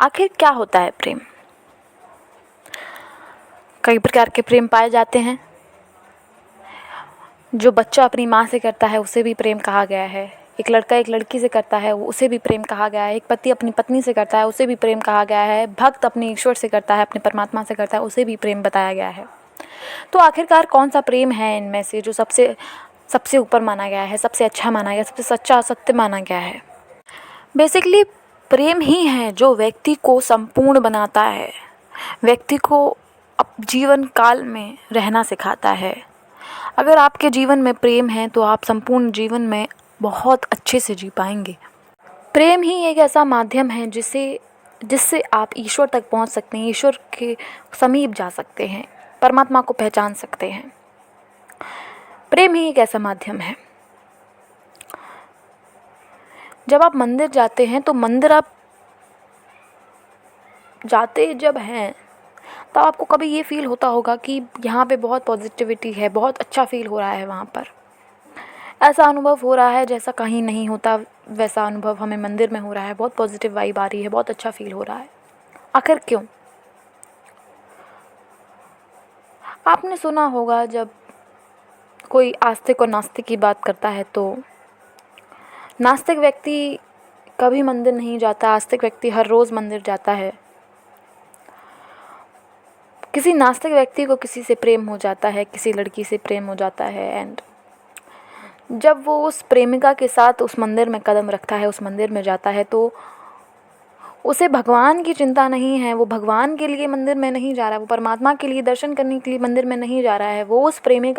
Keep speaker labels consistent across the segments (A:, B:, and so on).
A: आखिर क्या होता है प्रेम? कई प्रकार के प्रेम पाए जाते हैं। जो बच्चा अपनी माँ से करता है उसे भी प्रेम कहा गया है। एक लड़का एक लड़की से करता है उसे भी प्रेम कहा गया है। एक पति अपनी पत्नी से करता है उसे भी प्रेम कहा गया है। भक्त अपने ईश्वर से करता है, अपने परमात्मा से करता है, उसे भी प्रेम बताया गया है। तो आखिरकार कौन सा प्रेम है इनमें से जो सबसे सबसे ऊपर माना गया है, सबसे अच्छा माना गया, सबसे सच्चा सत्य माना गया है? बेसिकली प्रेम ही है जो व्यक्ति को संपूर्ण बनाता है, व्यक्ति को अब जीवन काल में रहना सिखाता है। अगर आपके जीवन में प्रेम है तो आप संपूर्ण जीवन में बहुत अच्छे से जी पाएंगे। प्रेम ही एक ऐसा माध्यम है जिससे आप ईश्वर तक पहुंच सकते हैं, ईश्वर के समीप जा सकते हैं, परमात्मा को पहचान सकते हैं। प्रेम ही एक ऐसा माध्यम है। जब आप मंदिर जाते हैं तो मंदिर आप जाते जब हैं तो आपको कभी ये फील होता होगा कि यहाँ पे बहुत पॉजिटिविटी है, बहुत अच्छा फील हो रहा है। वहाँ पर ऐसा अनुभव हो रहा है जैसा कहीं नहीं होता, वैसा अनुभव हमें मंदिर में हो रहा है। बहुत पॉजिटिव वाइब आ रही है, बहुत अच्छा फील हो रहा है। आखिर क्यों? आपने सुना होगा जब कोई आस्तिक और नास्तिक की बात करता है तो नास्तिक व्यक्ति कभी मंदिर नहीं जाता, आस्तिक व्यक्ति हर रोज़ मंदिर जाता है। किसी नास्तिक व्यक्ति को किसी से प्रेम हो जाता है, किसी लड़की से प्रेम हो जाता है, एंड जब वो उस प्रेमिका के साथ उस मंदिर में कदम रखता है, उस मंदिर में जाता है, तो उसे भगवान की चिंता नहीं है। वो भगवान के लिए मंदिर में नहीं जा रहा है, वो परमात्मा के लिए दर्शन करने के लिए मंदिर में नहीं जा रहा है। वो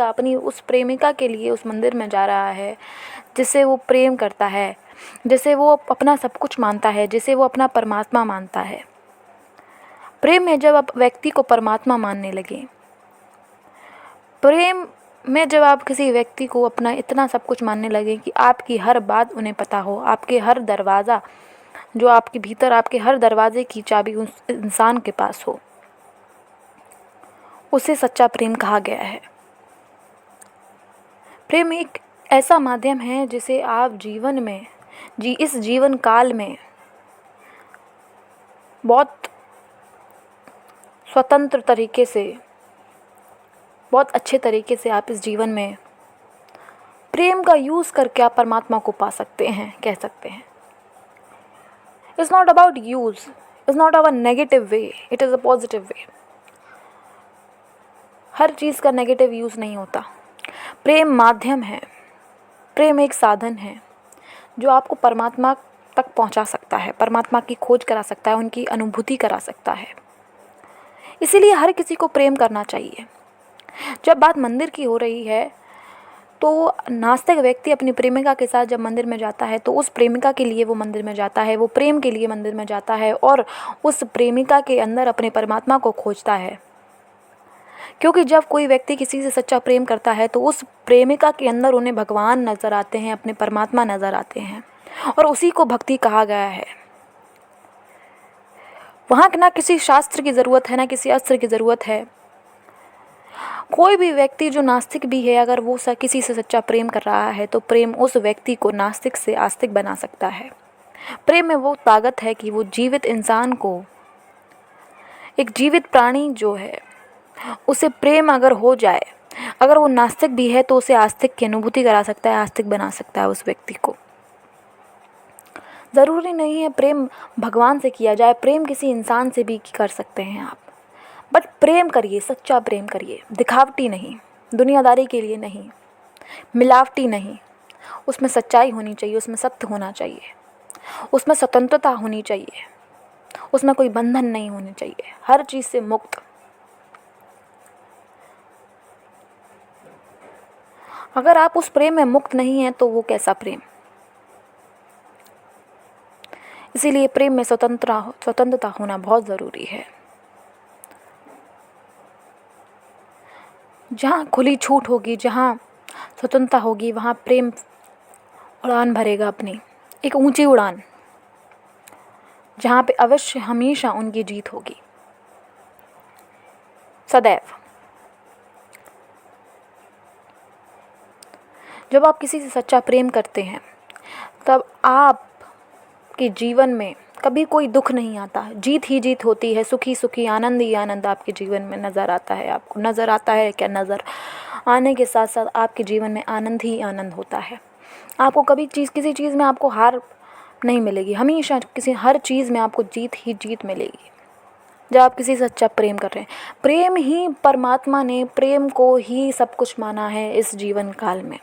A: अपनी उस प्रेमिका के लिए उस मंदिर में जा रहा है जिससे वो प्रेम करता है, जिसे वो अपना सब कुछ मानता है, जिसे वो अपना परमात्मा मानता है। प्रेम में जब आप व्यक्ति को परमात्मा मानने लगे, प्रेम में जब आप किसी व्यक्ति को अपना इतना सब कुछ मानने लगे कि आपकी हर बात उन्हें पता हो, आपके हर दरवाज़ा जो आपके भीतर, आपके हर दरवाजे की चाबी उस इंसान के पास हो, उसे सच्चा प्रेम कहा गया है। प्रेम एक ऐसा माध्यम है जिसे आप जीवन में इस जीवन काल में बहुत स्वतंत्र तरीके से, बहुत अच्छे तरीके से आप इस जीवन में प्रेम का यूज़ करके आप परमात्मा को पा सकते हैं, कह सकते हैं। It's not about use, it's not a negative way, it is a positive way. हर चीज़ का नेगेटिव यूज़ नहीं होता। प्रेम माध्यम है, प्रेम एक साधन है जो आपको परमात्मा तक पहुंचा सकता है, परमात्मा की खोज करा सकता है, उनकी अनुभूति करा सकता है। इसीलिए हर किसी को प्रेम करना चाहिए। जब बात मंदिर की हो रही है तो नास्तिक व्यक्ति अपनी प्रेमिका के साथ जब मंदिर में जाता है तो उस प्रेमिका के लिए वो मंदिर में जाता है, वो प्रेम के लिए मंदिर में जाता है और उस प्रेमिका के अंदर अपने परमात्मा को खोजता है। क्योंकि जब कोई व्यक्ति किसी से सच्चा प्रेम करता है तो उस प्रेमिका के अंदर उन्हें भगवान नज़र आते हैं, अपने परमात्मा नज़र आते हैं, और उसी को भक्ति कहा गया है। वहाँ ना किसी शास्त्र की ज़रूरत है, ना किसी अस्त्र की ज़रूरत है। कोई भी व्यक्ति जो नास्तिक भी है, अगर वो किसी से सच्चा प्रेम कर रहा है तो प्रेम उस व्यक्ति को नास्तिक से आस्तिक बना सकता है। प्रेम में वो ताकत है कि वो जीवित इंसान को, एक जीवित प्राणी जो है उसे प्रेम अगर हो जाए, अगर वो नास्तिक भी है तो उसे आस्तिक की अनुभूति करा सकता है, आस्तिक बना सकता है उस व्यक्ति को। ज़रूरी नहीं है प्रेम भगवान से किया जाए, प्रेम किसी इंसान से भी कर सकते हैं आप। बट प्रेम करिए, सच्चा प्रेम करिए, दिखावटी नहीं, दुनियादारी के लिए नहीं, मिलावटी नहीं। उसमें सच्चाई होनी चाहिए, उसमें सत्य होना चाहिए, उसमें स्वतंत्रता होनी चाहिए, उसमें कोई बंधन नहीं होने चाहिए, हर चीज़ से मुक्त। अगर आप उस प्रेम में मुक्त नहीं हैं तो वो कैसा प्रेम? इसीलिए प्रेम में स्वतंत्रता होना बहुत ज़रूरी है। जहाँ खुली छूट होगी, जहाँ स्वतंत्रता होगी, वहाँ प्रेम उड़ान भरेगा अपनी, एक ऊंची उड़ान, जहाँ पे अवश्य हमेशा उनकी जीत होगी, सदैव। जब आप किसी से सच्चा प्रेम करते हैं तब आपके जीवन में कभी कोई दुख नहीं आता, जीत ही जीत होती है, सुखी सुखी आनंद ही आनंद आपके जीवन में नज़र आता है। आपको नज़र आता है क्या? नज़र आने के साथ साथ आपके जीवन में आनंद ही आनंद होता है। आपको कभी किसी चीज़ में आपको हार नहीं मिलेगी, हमेशा हर चीज़ में आपको जीत ही जीत मिलेगी जब आप किसी से सच्चा प्रेम कर रहे हैं। प्रेम ही, परमात्मा ने प्रेम को ही सब कुछ माना है इस जीवन काल में।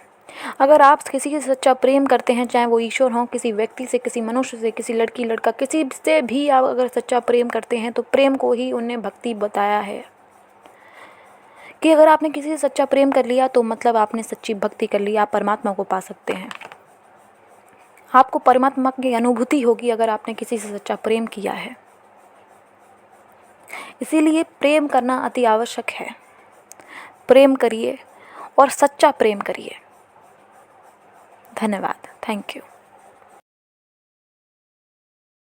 A: अगर आप किसी से सच्चा प्रेम करते हैं, चाहे वो ईश्वर हो, किसी व्यक्ति से, किसी मनुष्य से, किसी लड़की लड़का, किसी से भी आप अगर सच्चा प्रेम करते हैं, तो प्रेम को ही उनने भक्ति बताया है कि अगर आपने किसी से सच्चा प्रेम कर लिया तो मतलब आपने सच्ची भक्ति कर ली, आप परमात्मा को पा सकते हैं। आपको परमात्मा की अनुभूति होगी अगर आपने किसी से सच्चा प्रेम किया है। इसीलिए प्रेम करना अति आवश्यक है। प्रेम करिए और सच्चा प्रेम करिए। धन्यवाद। Thank you.